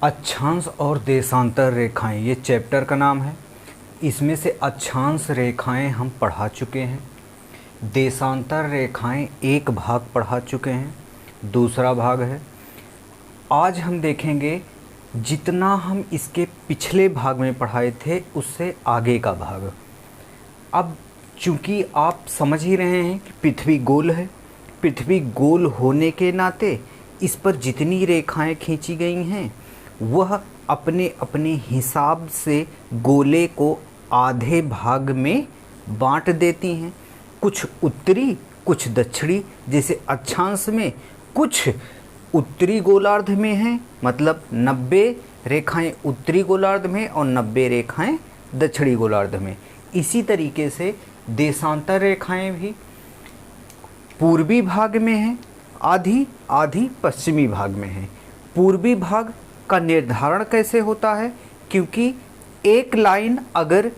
अक्षांश और देशांतर रेखाएं, ये चैप्टर का नाम है। इसमें से अक्षांश रेखाएं हम पढ़ा चुके हैं, देशांतर रेखाएं एक भाग पढ़ा चुके हैं, दूसरा भाग है। आज हम देखेंगे जितना हम इसके पिछले भाग में पढ़ाए थे उससे आगे का भाग। अब चूँकि आप समझ ही रहे हैं कि पृथ्वी गोल है, पृथ्वी गोल होने के नाते इस पर जितनी रेखाएं खींची गई हैं वह अपने अपने हिसाब से गोले को आधे भाग में बांट देती हैं। कुछ उत्तरी कुछ दक्षिणी, जैसे अक्षांश में कुछ उत्तरी गोलार्ध में हैं, मतलब 90 रेखाएं उत्तरी गोलार्ध में और 90 रेखाएं दक्षिणी गोलार्ध में। इसी तरीके से देशांतर रेखाएं भी पूर्वी भाग में हैं, आधी आधी पश्चिमी भाग में हैं। पूर्वी भाग का निर्धारण कैसे होता है? क्योंकि एक लाइन अगर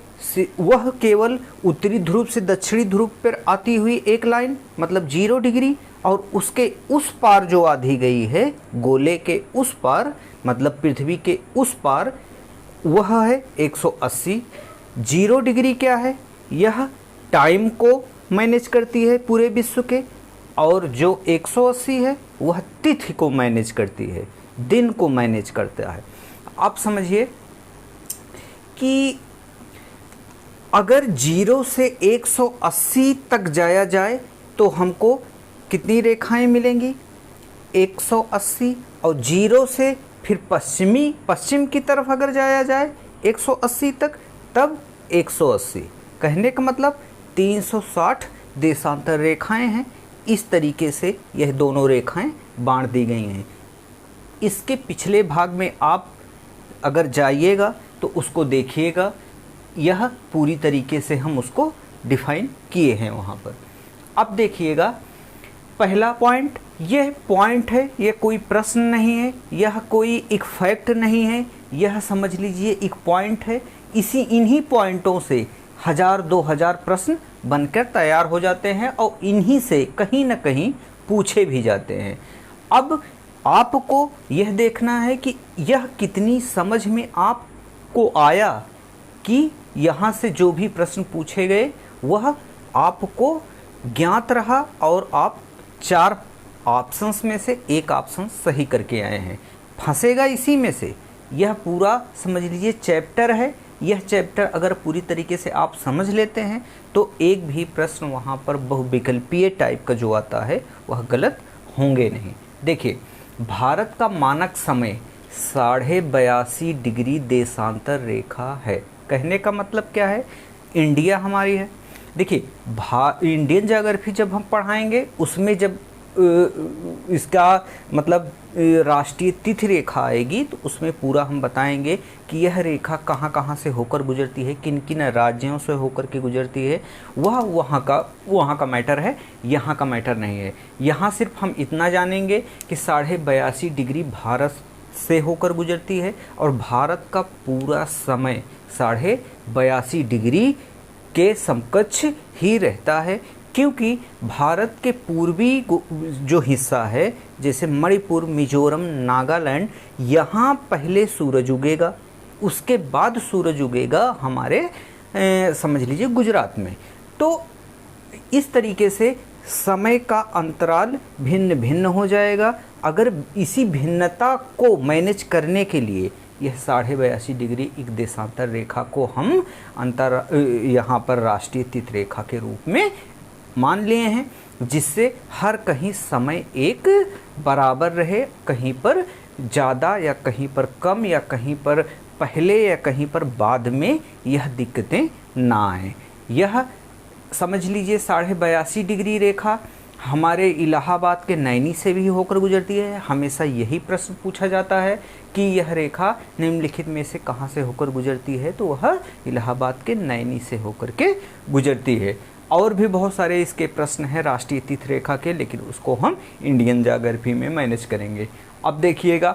वह केवल उत्तरी ध्रुव से दक्षिणी ध्रुव पर आती हुई एक लाइन, मतलब 0 डिग्री, और उसके उस पार जो आधी गई है गोले के उस पार, मतलब पृथ्वी के उस पार, वह है 180। 0 डिग्री क्या है? यह टाइम को मैनेज करती है पूरे विश्व के, और जो 180 है वह तिथि को मैनेज करती है, दिन को मैनेज करता है। आप समझिए कि अगर 0 से 180 तक जाया जाए तो हमको कितनी रेखाएं मिलेंगी? 180। और 0 से फिर पश्चिम की तरफ अगर जाया जाए 180 तक, तब 180। कहने का मतलब 360 देशांतर रेखाएं हैं। इस तरीके से यह दोनों रेखाएं बांट दी गई हैं। इसके पिछले भाग में आप अगर जाइएगा तो उसको देखिएगा, यह पूरी तरीके से हम उसको डिफाइन किए हैं वहाँ पर। अब देखिएगा पहला पॉइंट, यह पॉइंट है, यह कोई प्रश्न नहीं है, यह कोई एक फैक्ट नहीं है, यह समझ लीजिए एक पॉइंट है। इन्हीं पॉइंटों से 1000-2000 प्रश्न बनकर तैयार हो जाते हैं और इन्हीं से कहीं ना कहीं पूछे भी जाते हैं। अब आपको यह देखना है कि यह कितनी समझ में आपको आया कि यहाँ से जो भी प्रश्न पूछे गए वह आपको ज्ञात रहा और आप 4 ऑप्शंस में से एक ऑप्शन सही करके आए हैं। फंसेगा इसी में से। यह पूरा समझ लीजिए चैप्टर है। यह चैप्टर अगर पूरी तरीके से आप समझ लेते हैं तो एक भी प्रश्न वहाँ पर बहुविकल्पीय टाइप का जो आता है वह गलत होंगे नहीं। देखिए, भारत का मानक समय 82.5 डिग्री देशांतर रेखा है। कहने का मतलब क्या है? इंडिया हमारी है। देखिए, इंडियन ज्योग्राफी जब हम पढ़ाएंगे उसमें जब इसका मतलब राष्ट्रीय तिथि रेखा आएगी तो उसमें पूरा हम बताएंगे कि यह रेखा कहाँ कहाँ से होकर गुजरती है, किन किन राज्यों से होकर के गुजरती है। वह वहाँ का मैटर है, यहाँ का मैटर नहीं है। यहाँ सिर्फ हम इतना जानेंगे कि 82.5 डिग्री भारत से होकर गुजरती है और भारत का पूरा समय 82.5 डिग्री के समकक्ष ही रहता है। क्योंकि भारत के पूर्वी जो हिस्सा है, जैसे मणिपुर, मिजोरम, नागालैंड, यहाँ पहले सूरज उगेगा, उसके बाद सूरज उगेगा हमारे समझ लीजिए गुजरात में। तो इस तरीके से समय का अंतराल भिन्न भिन्न हो जाएगा। अगर इसी भिन्नता को मैनेज करने के लिए यह 82.5 डिग्री एक देशांतर रेखा को हम यहाँ पर राष्ट्रीय तिथि रेखा के रूप में मान लिए हैं, जिससे हर कहीं समय एक बराबर रहे, कहीं पर ज़्यादा या कहीं पर कम या कहीं पर पहले या कहीं पर बाद में यह दिक्कतें ना आए। यह समझ लीजिए 82.5 डिग्री रेखा हमारे इलाहाबाद के नैनी से भी होकर गुजरती है। हमेशा यही प्रश्न पूछा जाता है कि यह रेखा निम्नलिखित में से कहाँ से होकर गुजरती है, तो वह इलाहाबाद के नैनी से होकर के गुजरती है। और भी बहुत सारे इसके प्रश्न हैं राष्ट्रीय तिथि रेखा के, लेकिन उसको हम इंडियन ज्योग्राफी में मैनेज करेंगे। अब देखिएगा,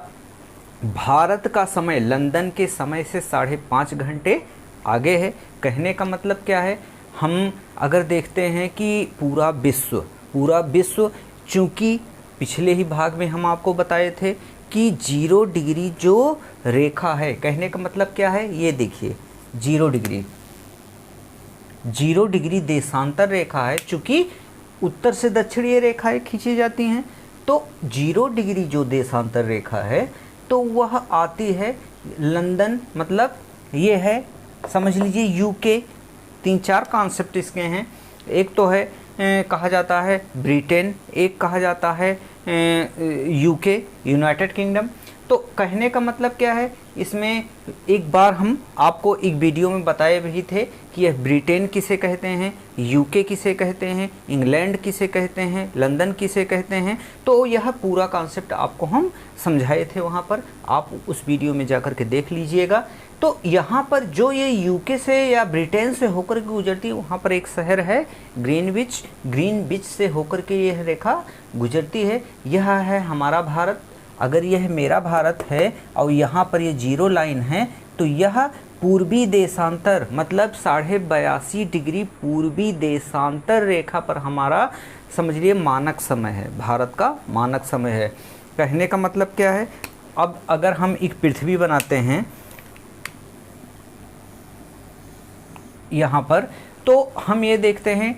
भारत का समय लंदन के समय से 5.5 घंटे आगे है। कहने का मतलब क्या है? हम अगर देखते हैं कि पूरा विश्व, चूँकि पिछले ही भाग में हम आपको बताए थे कि 0 डिग्री जो रेखा है, कहने का मतलब क्या है, ये देखिए 0 डिग्री, 0 डिग्री देशांतर रेखा है। चूँकि उत्तर से दक्षिणीय रेखाएं खींची जाती हैं, तो 0 डिग्री जो देशांतर रेखा है तो वह आती है लंदन, मतलब ये है, समझ लीजिए यूके। 3-4 कॉन्सेप्ट इसके हैं। एक तो है कहा जाता है ब्रिटेन, एक कहा जाता है यूके, यूनाइटेड किंगडम। तो कहने का मतलब क्या है, इसमें एक बार हम आपको एक वीडियो में बताए भी थे कि यह ब्रिटेन किसे कहते हैं, यूके किसे कहते हैं, इंग्लैंड किसे कहते हैं, लंदन किसे कहते हैं। तो यह पूरा कॉन्सेप्ट आपको हम समझाए थे वहाँ पर, आप उस वीडियो में जाकर के देख लीजिएगा। तो यहाँ पर जो ये यूके से या ब्रिटेन से होकर के गुजरती है, वहाँ पर एक शहर है ग्रीनविच, ग्रीनविच से होकर के यह रेखा गुजरती है। यह है हमारा भारत। अगर यह मेरा भारत है और यहाँ पर ये 0 लाइन है, तो यह पूर्वी देशांतर, मतलब 82.5 डिग्री पूर्वी देशांतर रेखा पर हमारा, समझ लिए, मानक समय है, भारत का मानक समय है। कहने का मतलब क्या है, अब अगर हम एक पृथ्वी बनाते हैं यहाँ पर, तो हम ये देखते हैं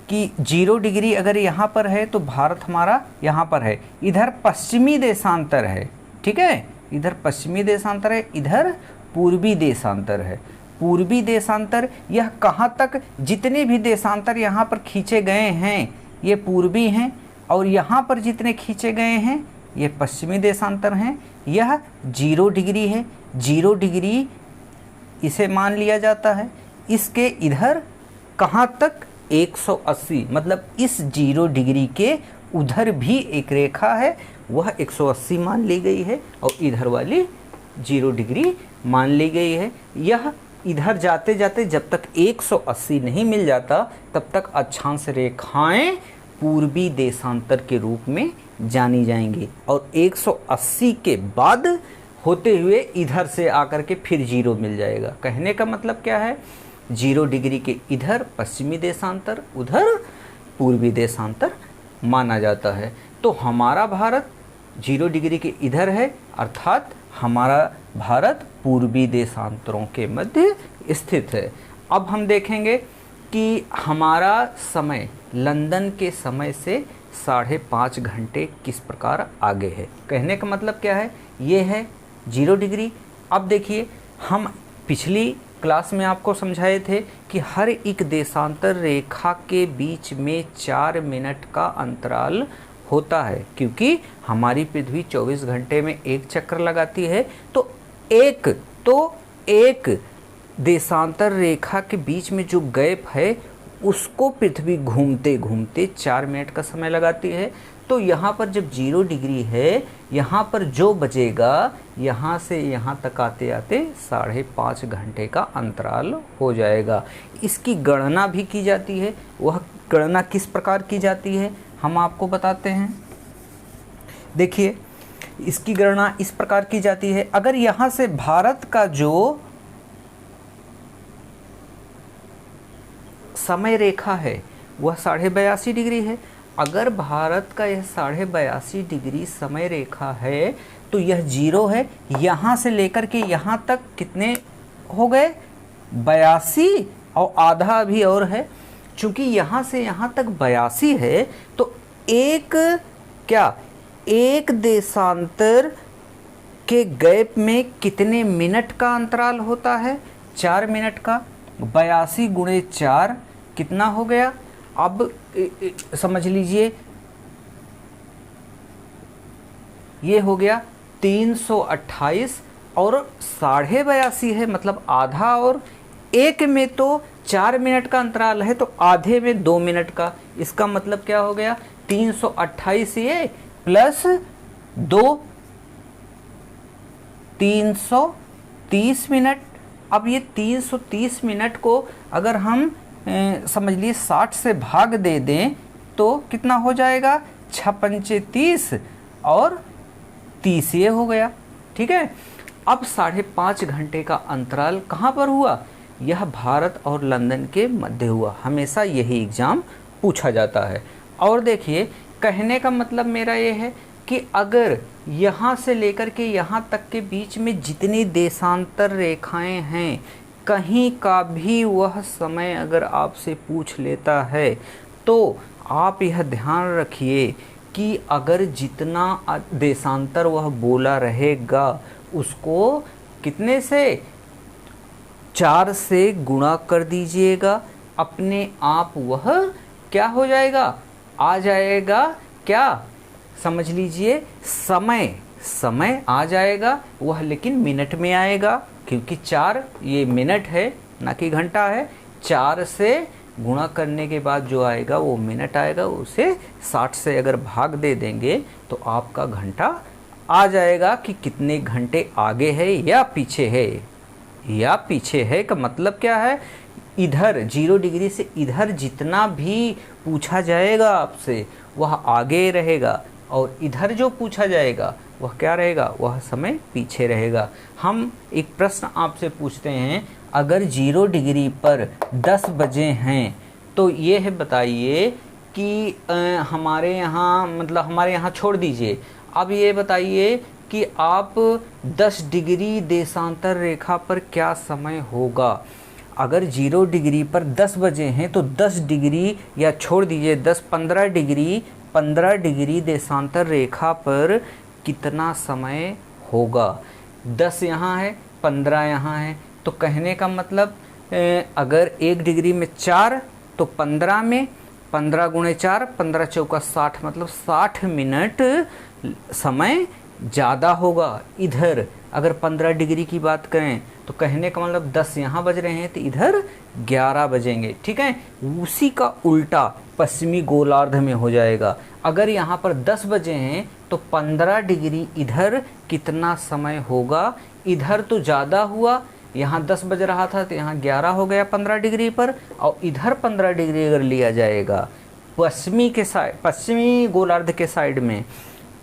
कि 0 डिग्री अगर यहाँ पर है तो भारत हमारा यहाँ पर है, इधर पश्चिमी देशांतर है, ठीक है, इधर पश्चिमी देशांतर है, इधर पूर्वी देशांतर है। पूर्वी देशांतर यह कहाँ तक, जितने भी देशांतर यहाँ पर खींचे गए हैं ये पूर्वी हैं, और यहाँ पर जितने खींचे गए हैं ये पश्चिमी देशांतर हैं। यह 0 डिग्री है, 0 डिग्री इसे मान लिया जाता है। इसके इधर कहाँ तक, 180, मतलब इस 0 डिग्री के उधर भी एक रेखा है, वह 180 मान ली गई है, और इधर वाली 0 डिग्री मान ली गई है। यह इधर जाते जाते जब तक 180 नहीं मिल जाता, तब तक अक्षांश रेखाएं पूर्वी देशांतर के रूप में जानी जाएंगी, और 180 के बाद होते हुए इधर से आकर के फिर 0 मिल जाएगा। कहने का मतलब क्या है, 0 डिग्री के इधर पश्चिमी देशांतर, उधर पूर्वी देशांतर माना जाता है। तो हमारा भारत 0 डिग्री के इधर है, अर्थात हमारा भारत पूर्वी देशांतरों के मध्य स्थित है। अब हम देखेंगे कि हमारा समय लंदन के समय से 5.5 घंटे किस प्रकार आगे है। कहने का मतलब क्या है, ये है 0 डिग्री। अब देखिए, हम पिछली क्लास में आपको समझाए थे कि हर एक देशांतर रेखा के बीच में 4 मिनट का अंतराल होता है, क्योंकि हमारी पृथ्वी 24 घंटे में एक चक्कर लगाती है। तो एक देशांतर रेखा के बीच में जो गैप है उसको पृथ्वी घूमते घूमते 4 मिनट का समय लगाती है। तो यहाँ पर जब 0 डिग्री है, यहाँ पर जो बचेगा, यहाँ से यहाँ तक आते आते 5.5 घंटे का अंतराल हो जाएगा। इसकी गणना भी की जाती है। वह गणना किस प्रकार की जाती है हम आपको बताते हैं। देखिए, इसकी गणना इस प्रकार की जाती है। अगर यहाँ से भारत का जो समय रेखा है वह 82.5 डिग्री है, अगर भारत का यह 82.5 डिग्री समय रेखा है तो यह 0 है। यहाँ से लेकर के यहाँ तक कितने हो गए, 82, और आधा अभी और है। चूँकि यहाँ से यहाँ तक 82 है, तो एक देशांतर के गैप में कितने मिनट का अंतराल होता है, 4 मिनट का। 82 गुणे 4 कितना हो गया, अब समझ लीजिए ये हो गया 328, और 82.5 है, मतलब आधा, और एक में तो 4 मिनट का अंतराल है, तो आधे में 2 मिनट का। इसका मतलब क्या हो गया, 328 ये प्लस 2, 330 मिनट। अब ये 330 मिनट को अगर हम समझ लिए 60 से भाग दे दें तो कितना हो जाएगा, 6 पंचे 30 और 30 ये हो गया, ठीक है। अब 5.5 घंटे का अंतराल कहाँ पर हुआ, यह भारत और लंदन के मध्य हुआ। हमेशा यही एग्ज़ाम पूछा जाता है। और देखिए, कहने का मतलब मेरा ये है, कि अगर यहाँ से लेकर के यहाँ तक के बीच में जितनी देशांतर रेखाएं हैं, कहीं का भी वह समय अगर आपसे पूछ लेता है तो आप यह ध्यान रखिए कि अगर जितना देशांतर वह बोला रहेगा उसको कितने से 4 से गुणा कर दीजिएगा, अपने आप वह क्या हो जाएगा, आ जाएगा। क्या समझ लीजिए, समय आ जाएगा वह, लेकिन मिनट में आएगा, क्योंकि 4 ये मिनट है ना कि घंटा है। 4 से गुणा करने के बाद जो आएगा वो मिनट आएगा, उसे 60 से अगर भाग दे देंगे तो आपका घंटा आ जाएगा कि कितने घंटे आगे है या पीछे है। या पीछे है का मतलब क्या है, इधर 0 डिग्री से इधर जितना भी पूछा जाएगा आपसे वह आगे रहेगा, और इधर जो पूछा जाएगा वह क्या रहेगा, वह समय पीछे रहेगा। हम एक प्रश्न आपसे पूछते हैं, अगर 0 डिग्री पर 10 बजे हैं तो ये है बताइए कि हमारे यहाँ, मतलब हमारे यहाँ छोड़ दीजिए, अब ये बताइए कि आप 10 डिग्री देशांतर रेखा पर क्या समय होगा। अगर 0 डिग्री पर 10 बजे हैं तो 10 डिग्री, या छोड़ दीजिए 15 डिग्री देशांतर रेखा पर कितना समय होगा। 10 यहाँ है, 15 यहाँ है, तो कहने का मतलब अगर 1 डिग्री में 4 तो 15 में 15 गुणे 4, 15 चौका 60, मतलब 60 मिनट समय ज़्यादा होगा। इधर अगर 15 डिग्री की बात करें तो कहने का मतलब 10 यहाँ बज रहे हैं तो इधर 11 बजेंगे, ठीक है। उसी का उल्टा पश्चिमी गोलार्ध में हो जाएगा। अगर यहाँ पर 10 बजे हैं तो 15 डिग्री इधर कितना समय होगा, इधर तो ज़्यादा हुआ, यहाँ 10 बज रहा था तो यहाँ 11 हो गया 15 डिग्री पर, और इधर 15 डिग्री अगर लिया जाएगा पश्चिमी के साइड, पश्चिमी गोलार्ध के साइड में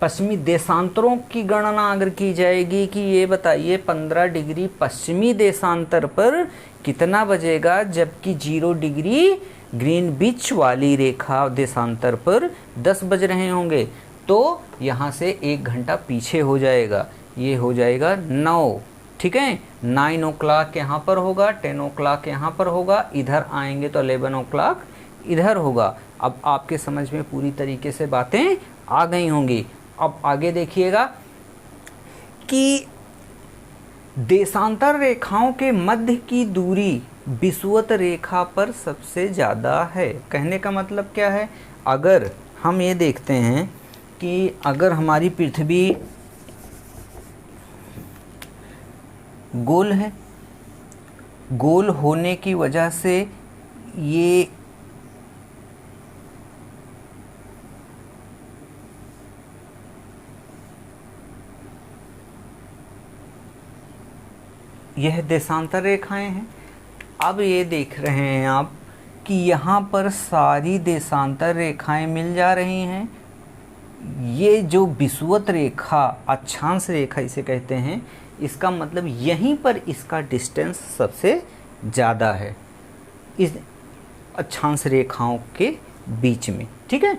पश्चिमी देशांतरों की गणना अगर की जाएगी कि ये बताइए 15 डिग्री पश्चिमी देशांतर पर कितना बजेगा, जबकि 0 डिग्री ग्रीनविच वाली रेखा देशांतर पर 10 बज रहे होंगे, तो यहाँ से 1 घंटा पीछे हो जाएगा, ये हो जाएगा 9, ठीक है। 9 o'clock यहाँ पर होगा, 10 o'clock यहाँ पर होगा, इधर आएंगे तो 11 o'clock इधर होगा। अब आपके समझ में पूरी तरीके से बातें आ गई होंगी। अब आगे देखिएगा कि देशांतर रेखाओं के मध्य की दूरी विषुवत रेखा पर सबसे ज़्यादा है। कहने का मतलब क्या है, अगर हम ये देखते हैं कि अगर हमारी पृथ्वी गोल है, गोल होने की वजह से यह देशांतर रेखाएं हैं। अब ये देख रहे हैं आप कि यहाँ पर सारी देशांतर रेखाएं मिल जा रही हैं। ये जो विषुवत रेखा, अक्षांश रेखा इसे कहते हैं, इसका मतलब यहीं पर इसका डिस्टेंस सबसे ज़्यादा है इस अक्षांश रेखाओं के बीच में, ठीक है।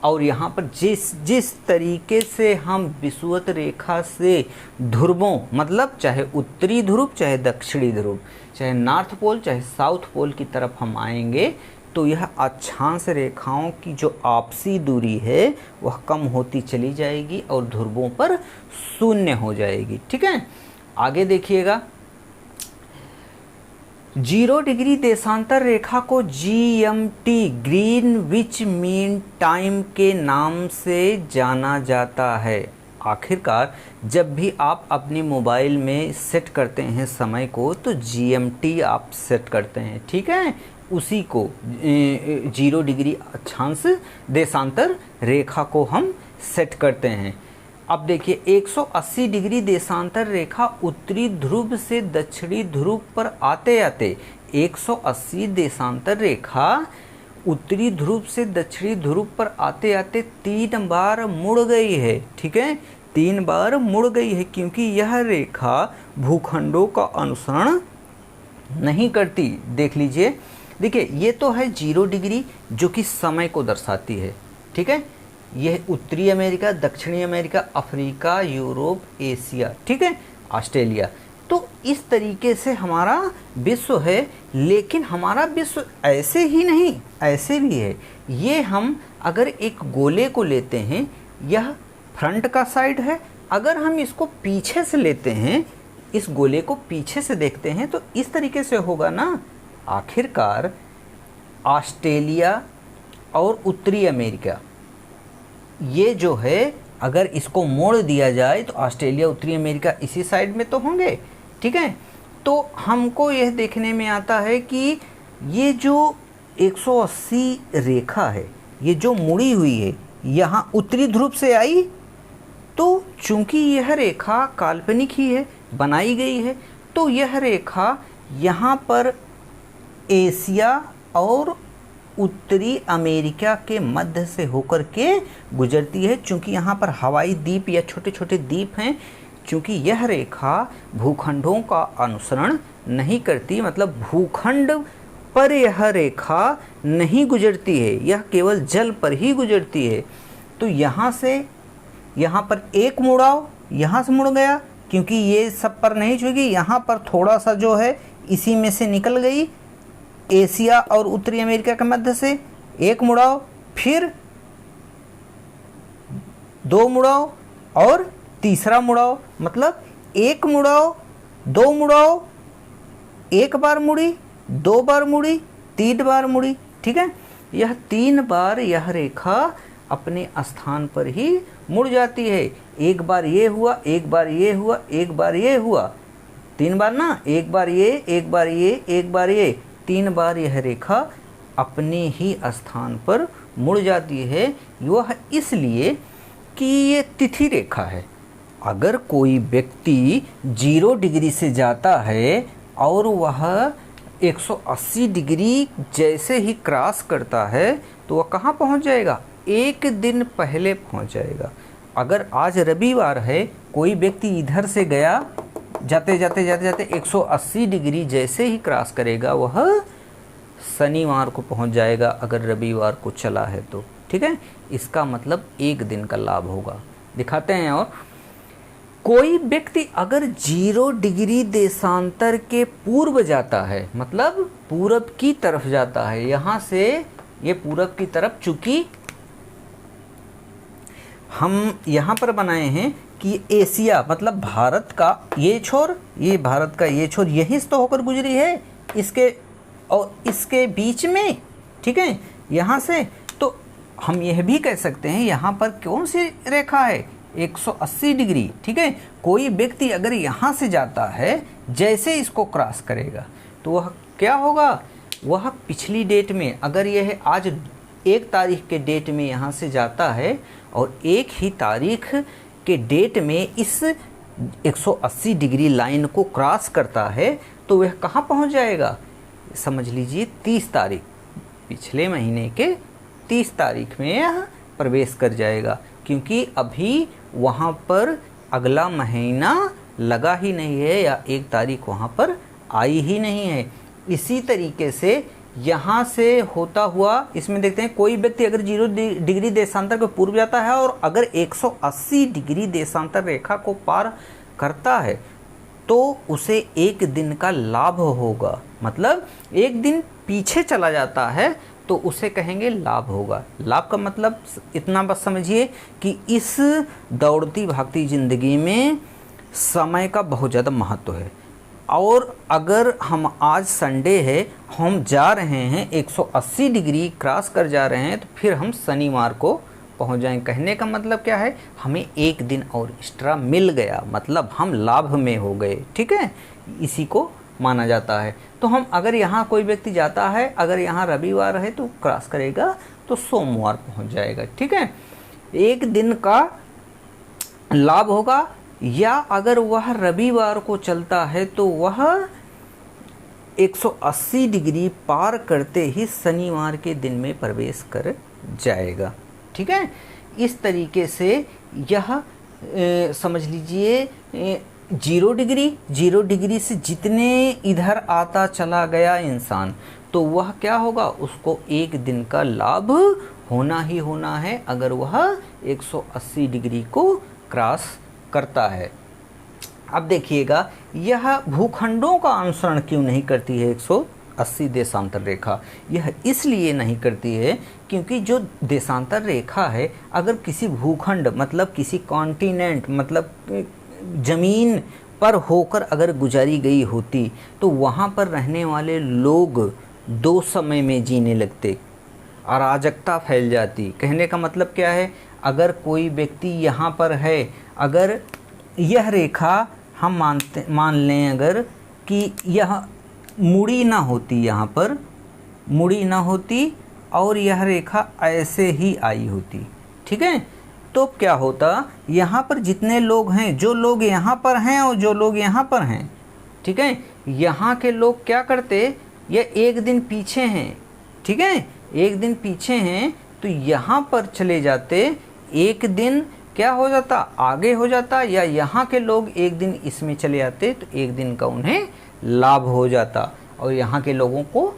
और यहाँ पर जिस तरीके से हम विषुवत रेखा से ध्रुवों, मतलब चाहे उत्तरी ध्रुव चाहे दक्षिणी ध्रुव, चाहे नॉर्थ पोल चाहे साउथ पोल की तरफ हम आएंगे तो यह अक्षांश रेखाओं की जो आपसी दूरी है वह कम होती चली जाएगी और ध्रुवों पर शून्य हो जाएगी, ठीक है। आगे देखिएगा, 0 डिग्री देशांतर रेखा को GMT ग्रीनविच मीन टाइम के नाम से जाना जाता है। आखिरकार जब भी आप अपने मोबाइल में सेट करते हैं समय को तो GMT आप सेट करते हैं, ठीक है। उसी को 0 डिग्री अक्षांश देशांतर रेखा को हम सेट करते हैं। अब देखिए 180 डिग्री देशांतर रेखा उत्तरी ध्रुव से दक्षिणी ध्रुव पर आते आते 180 देशांतर रेखा उत्तरी ध्रुव से दक्षिणी ध्रुव पर आते आते 3 बार मुड़ गई है, ठीक है। 3 बार मुड़ गई है क्योंकि यह रेखा भूखंडों का अनुसरण नहीं करती। देख लीजिए, देखिए ये तो है 0 डिग्री जो कि समय को दर्शाती है, ठीक है। यह उत्तरी अमेरिका, दक्षिणी अमेरिका, अफ्रीका, यूरोप, एशिया, ठीक है, ऑस्ट्रेलिया। तो इस तरीके से हमारा विश्व है, लेकिन हमारा विश्व ऐसे ही नहीं, ऐसे भी है। ये हम अगर एक गोले को लेते हैं, यह फ्रंट का साइड है। अगर हम इसको पीछे से लेते हैं, इस गोले को पीछे से देखते हैं, तो इस तरीके से होगा ना। आखिरकार ऑस्ट्रेलिया और उत्तरी अमेरिका, ये जो है अगर इसको मोड़ दिया जाए तो ऑस्ट्रेलिया उत्तरी अमेरिका इसी साइड में तो होंगे, ठीक है। तो हमको यह देखने में आता है कि ये जो 180 रेखा है, ये जो मुड़ी हुई है, यहाँ उत्तरी ध्रुव से आई, तो चूंकि यह रेखा काल्पनिक ही है, बनाई गई है, तो यह रेखा यहाँ पर एशिया और उत्तरी अमेरिका के मध्य से होकर के गुजरती है। चूंकि यहाँ पर हवाई द्वीप या छोटे छोटे द्वीप हैं, चूंकि यह रेखा भूखंडों का अनुसरण नहीं करती, मतलब भूखंड पर यह रेखा नहीं गुजरती है, यह केवल जल पर ही गुजरती है। तो यहाँ से यहाँ पर एक मुड़ाव, यहाँ से मुड़ गया, क्योंकि ये सब पर नहीं छुएगी, यहाँ पर थोड़ा सा जो है इसी में से निकल गई, एशिया और उत्तरी अमेरिका के मध्य से एक मुड़ाव, फिर दो मुड़ाव और तीसरा मुड़ाव, मतलब एक मुड़ाव, दो मुड़ाव, एक बार मुड़ी, दो बार मुड़ी, तीन बार मुड़ी, ठीक है। यह 3 बार यह रेखा अपने स्थान पर ही मुड़ जाती है। एक बार ये हुआ, एक बार ये हुआ, एक बार ये हुआ, 3 बार ना, एक बार ये, एक बार ये, एक बार ये, 3 बार यह रेखा अपने ही स्थान पर मुड़ जाती है। वह इसलिए कि ये तिथि रेखा है। अगर कोई व्यक्ति 0 डिग्री से जाता है और वह 180 डिग्री जैसे ही क्रॉस करता है, तो वह कहाँ पहुँच जाएगा? एक दिन पहले पहुँच जाएगा। अगर आज रविवार है, कोई व्यक्ति इधर से गया, जाते जाते जाते जाते 180 डिग्री जैसे ही क्रॉस करेगा, वह शनिवार को पहुंच जाएगा, अगर रविवार को चला है तो, ठीक है। इसका मतलब एक दिन का लाभ होगा। दिखाते हैं। और कोई व्यक्ति अगर 0 डिग्री देशांतर के पूर्व जाता है, मतलब पूरब की तरफ जाता है, यहाँ से ये पूरब की तरफ, चूंकि हम यहाँ पर बनाए हैं कि एशिया मतलब भारत का ये छोर, ये भारत का ये छोर यहीं से तो होकर गुजरी है, इसके और इसके बीच में, ठीक है, यहाँ से। तो हम यह भी कह सकते हैं यहाँ पर कौन सी रेखा है? 180 डिग्री, ठीक है। कोई व्यक्ति अगर यहाँ से जाता है, जैसे इसको क्रॉस करेगा, तो वह क्या होगा? वह पिछली डेट में, अगर यह आज 1 तारीख के डेट में यहाँ से जाता है और एक ही तारीख के डेट में इस 180 डिग्री लाइन को क्रॉस करता है, तो वह कहाँ पहुँच जाएगा? समझ लीजिए 30 तारीख, पिछले महीने के 30 तारीख में यह प्रवेश कर जाएगा, क्योंकि अभी वहाँ पर अगला महीना लगा ही नहीं है या 1 तारीख वहाँ पर आई ही नहीं है। इसी तरीके से यहाँ से होता हुआ इसमें देखते हैं, कोई व्यक्ति अगर 0 डिग्री देशांतर के पूर्व जाता है और अगर 180 डिग्री देशांतर रेखा को पार करता है, तो उसे एक दिन का लाभ होगा। मतलब एक दिन पीछे चला जाता है तो उसे कहेंगे लाभ होगा। लाभ का मतलब इतना बस समझिए कि इस दौड़ती भागती ज़िंदगी में समय का बहुत ज़्यादा महत्व है। और अगर हम आज संडे है, हम जा रहे हैं 180 डिग्री क्रॉस कर जा रहे हैं, तो फिर हम शनिवार को पहुंच जाएंगे। कहने का मतलब क्या है? हमें एक दिन और एक्स्ट्रा मिल गया, मतलब हम लाभ में हो गए, ठीक है। इसी को माना जाता है। तो हम अगर यहाँ कोई व्यक्ति जाता है, अगर यहाँ रविवार है तो क्रॉस करेगा तो सोमवार पहुँच जाएगा, ठीक है। एक दिन का लाभ होगा। या अगर वह रविवार को चलता है तो वह 180 डिग्री पार करते ही शनिवार के दिन में प्रवेश कर जाएगा, ठीक है। इस तरीके से यह समझ लीजिए 0 डिग्री से जितने इधर आता चला गया इंसान, तो वह क्या होगा, उसको एक दिन का लाभ होना ही होना है अगर वह 180 डिग्री को क्रॉस करता है। अब देखिएगा यह भूखंडों का अनुसरण क्यों नहीं करती है 180 देशांतर रेखा। यह इसलिए नहीं करती है क्योंकि जो देशांतर रेखा है अगर किसी भूखंड मतलब किसी कॉन्टिनेंट मतलब ज़मीन पर होकर अगर गुजारी गई होती तो वहाँ पर रहने वाले लोग दो समय में जीने लगते, अराजकता फैल जाती। कहने का मतलब क्या है, अगर कोई व्यक्ति यहाँ पर है, अगर यह रेखा हम मान लें अगर कि यह मुड़ी ना होती, यहाँ पर मुड़ी ना होती और यह रेखा ऐसे ही आई होती, ठीक है, तो क्या होता, यहाँ पर जितने लोग हैं, जो लोग यहाँ पर हैं और जो लोग यहाँ पर हैं, ठीक है, यहाँ के लोग क्या करते, ये एक दिन पीछे हैं, ठीक है, एक दिन पीछे हैं तो यहाँ पर चले जाते, एक दिन क्या हो जाता, आगे हो जाता, या यहाँ के लोग एक दिन इसमें चले जाते तो एक दिन का उन्हें लाभ हो जाता और यहाँ के लोगों को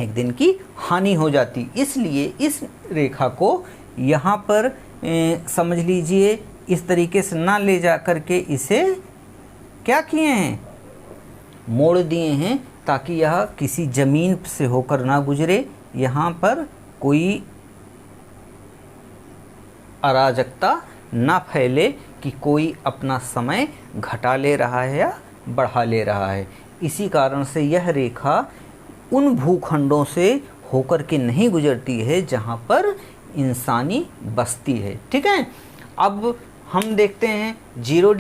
एक दिन की हानि हो जाती। इसलिए इस रेखा को यहाँ पर समझ लीजिए इस तरीके से ना ले जा करके इसे क्या किए हैं, मोड़ दिए हैं ताकि यह किसी ज़मीन से होकर ना गुजरे, यहाँ पर कोई अराजकता ना फैले कि कोई अपना समय घटा ले रहा है या बढ़ा ले रहा है। इसी कारण से यह रेखा उन भूखंडों से होकर के नहीं गुजरती है जहाँ पर इंसानी बस्ती है, ठीक है। अब हम देखते हैं 0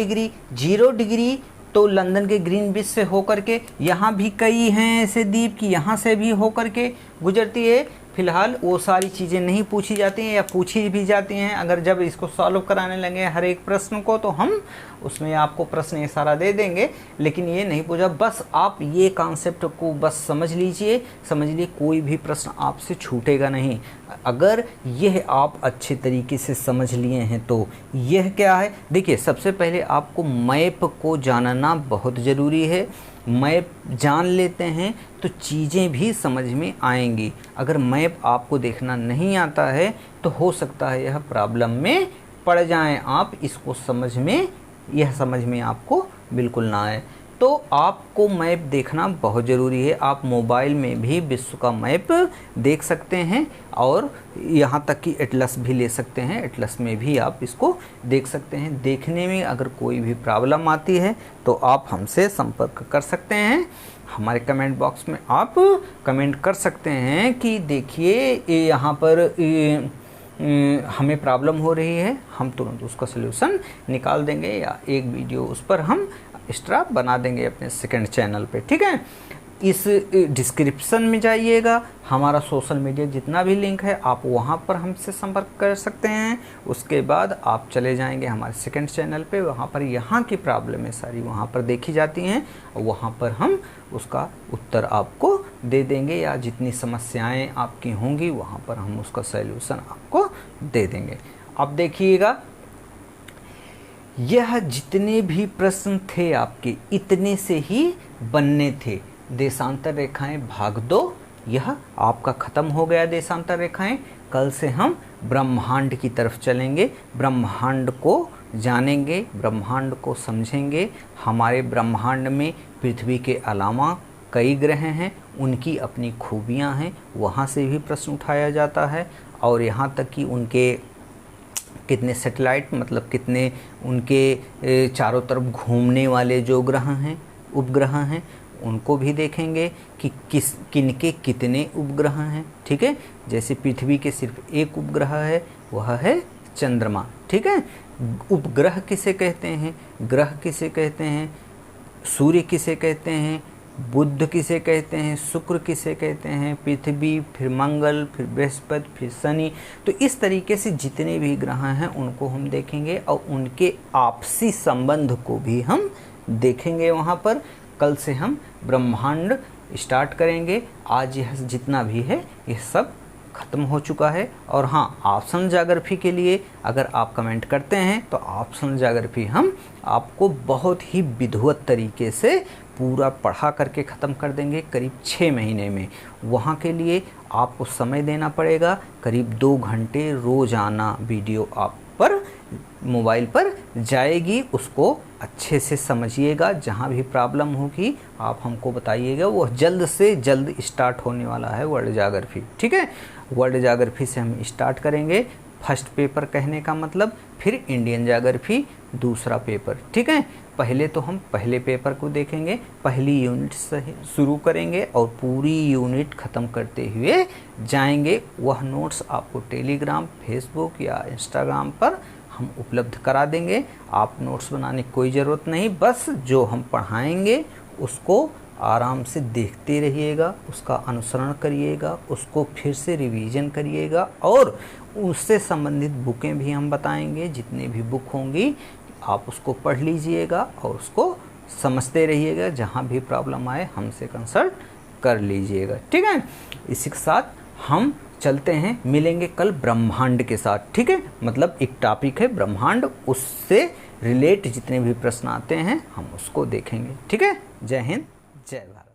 डिग्री तो लंदन के ग्रीनविच से होकर के, यहाँ भी कई हैं ऐसे द्वीप की यहाँ से भी होकर के गुजरती है। फिलहाल वो सारी चीज़ें नहीं पूछी जाती हैं या पूछी भी जाती हैं, अगर जब इसको सॉल्व कराने लगे हर एक प्रश्न को तो हम उसमें आपको प्रश्न ये सारा दे देंगे, लेकिन ये नहीं पूछा। बस आप ये कॉन्सेप्ट को बस समझ लीजिए, कोई भी प्रश्न आपसे छूटेगा नहीं अगर यह आप अच्छे तरीके से समझ लिए हैं तो। यह क्या है, देखिए सबसे पहले आपको मैप को जानना बहुत ज़रूरी है। मैप जान लेते हैं तो चीज़ें भी समझ में आएंगी। अगर मैप आपको देखना नहीं आता है तो हो सकता है यह प्रॉब्लम में पड़ जाएं आप, इसको समझ में, यह समझ में आपको बिल्कुल ना आए। तो आपको मैप देखना बहुत ज़रूरी है। आप मोबाइल में भी विश्व का मैप देख सकते हैं और यहाँ तक कि एटलस भी ले सकते हैं, एटलस में भी आप इसको देख सकते हैं। देखने में अगर कोई भी प्रॉब्लम आती है तो आप हमसे संपर्क कर सकते हैं। हमारे कमेंट बॉक्स में आप कमेंट कर सकते हैं कि देखिए यहाँ पर हमें प्रॉब्लम हो रही है, हम तुरंत उसका सलूशन निकाल देंगे या एक वीडियो उस पर हम एक्स्ट्रा बना देंगे अपने सेकंड चैनल पे, ठीक है। इस डिस्क्रिप्शन में जाइएगा, हमारा सोशल मीडिया जितना भी लिंक है आप वहाँ पर हमसे संपर्क कर सकते हैं। उसके बाद आप चले जाएंगे हमारे सेकंड चैनल पे, वहाँ पर यहाँ की प्रॉब्लमें सारी वहाँ पर देखी जाती हैं और वहाँ पर हम उसका उत्तर आपको दे देंगे, या जितनी समस्याएं आपकी होंगी वहाँ पर हम उसका सॉल्यूशन आपको दे देंगे। अब देखिएगा यह जितने भी प्रश्न थे आपके इतने से ही बनने थे। देशांतर रेखाएं भाग 2 यह आपका ख़त्म हो गया। देशांतर रेखाएं, कल से हम ब्रह्मांड की तरफ चलेंगे, ब्रह्मांड को जानेंगे, ब्रह्मांड को समझेंगे। हमारे ब्रह्मांड में पृथ्वी के अलावा कई ग्रह हैं, उनकी अपनी खूबियां हैं, वहाँ से भी प्रश्न उठाया जाता है। और यहाँ तक कि उनके कितने सैटेलाइट मतलब कितने उनके चारों तरफ घूमने वाले जो ग्रह हैं, उपग्रह हैं, उनको भी देखेंगे कि किनके कितने उपग्रह हैं, ठीक है। जैसे पृथ्वी के सिर्फ एक उपग्रह है, वह है चंद्रमा, ठीक है। उपग्रह किसे कहते हैं, ग्रह किसे कहते हैं, सूर्य किसे कहते हैं, बुध किसे कहते हैं, शुक्र किसे कहते हैं, पृथ्वी, फिर मंगल, फिर बृहस्पति, फिर शनि। तो इस तरीके से जितने भी ग्रह हैं उनको हम देखेंगे और उनके आपसी संबंध को भी हम देखेंगे वहाँ पर। कल से हम ब्रह्मांड स्टार्ट करेंगे। आज यह जितना भी है यह सब ख़त्म हो चुका है। और हाँ, ऑप्शन ज्योग्राफी के लिए अगर आप कमेंट करते हैं तो ऑप्शन ज्योग्राफी हम आपको बहुत ही विधिवत तरीके से पूरा पढ़ा करके ख़त्म कर देंगे करीब 6 महीने में। वहाँ के लिए आपको समय देना पड़ेगा, करीब 2 घंटे रोज़ाना वीडियो आप पर मोबाइल पर जाएगी, उसको अच्छे से समझिएगा। जहाँ भी प्रॉब्लम होगी आप हमको बताइएगा, वो जल्द से जल्द स्टार्ट होने वाला है वर्ल्ड ज्योग्राफी। ठीक है, वर्ल्ड ज्योग्राफी से हम स्टार्ट करेंगे। फर्स्ट पेपर कहने का मतलब, फिर इंडियन ज्योग्राफी दूसरा पेपर। ठीक है, पहले तो हम पहले पेपर को देखेंगे, पहली यूनिट से शुरू करेंगे और पूरी यूनिट ख़त्म करते हुए जाएंगे। वह नोट्स आपको टेलीग्राम, फेसबुक या इंस्टाग्राम पर हम उपलब्ध करा देंगे। आप नोट्स बनाने की कोई ज़रूरत नहीं, बस जो हम पढ़ाएंगे उसको आराम से देखते रहिएगा, उसका अनुसरण करिएगा, उसको फिर से रिवीजन करिएगा और उससे संबंधित बुकें भी हम बताएंगे। जितनी भी बुक होंगी आप उसको पढ़ लीजिएगा और उसको समझते रहिएगा। जहाँ भी प्रॉब्लम आए हमसे कंसल्ट कर लीजिएगा। ठीक है, इसी के साथ हम चलते हैं, मिलेंगे कल ब्रह्मांड के साथ। ठीक है, मतलब एक टॉपिक है ब्रह्मांड, उससे रिलेट जितने भी प्रश्न आते हैं हम उसको देखेंगे। ठीक है, जय हिंद, जय भारत।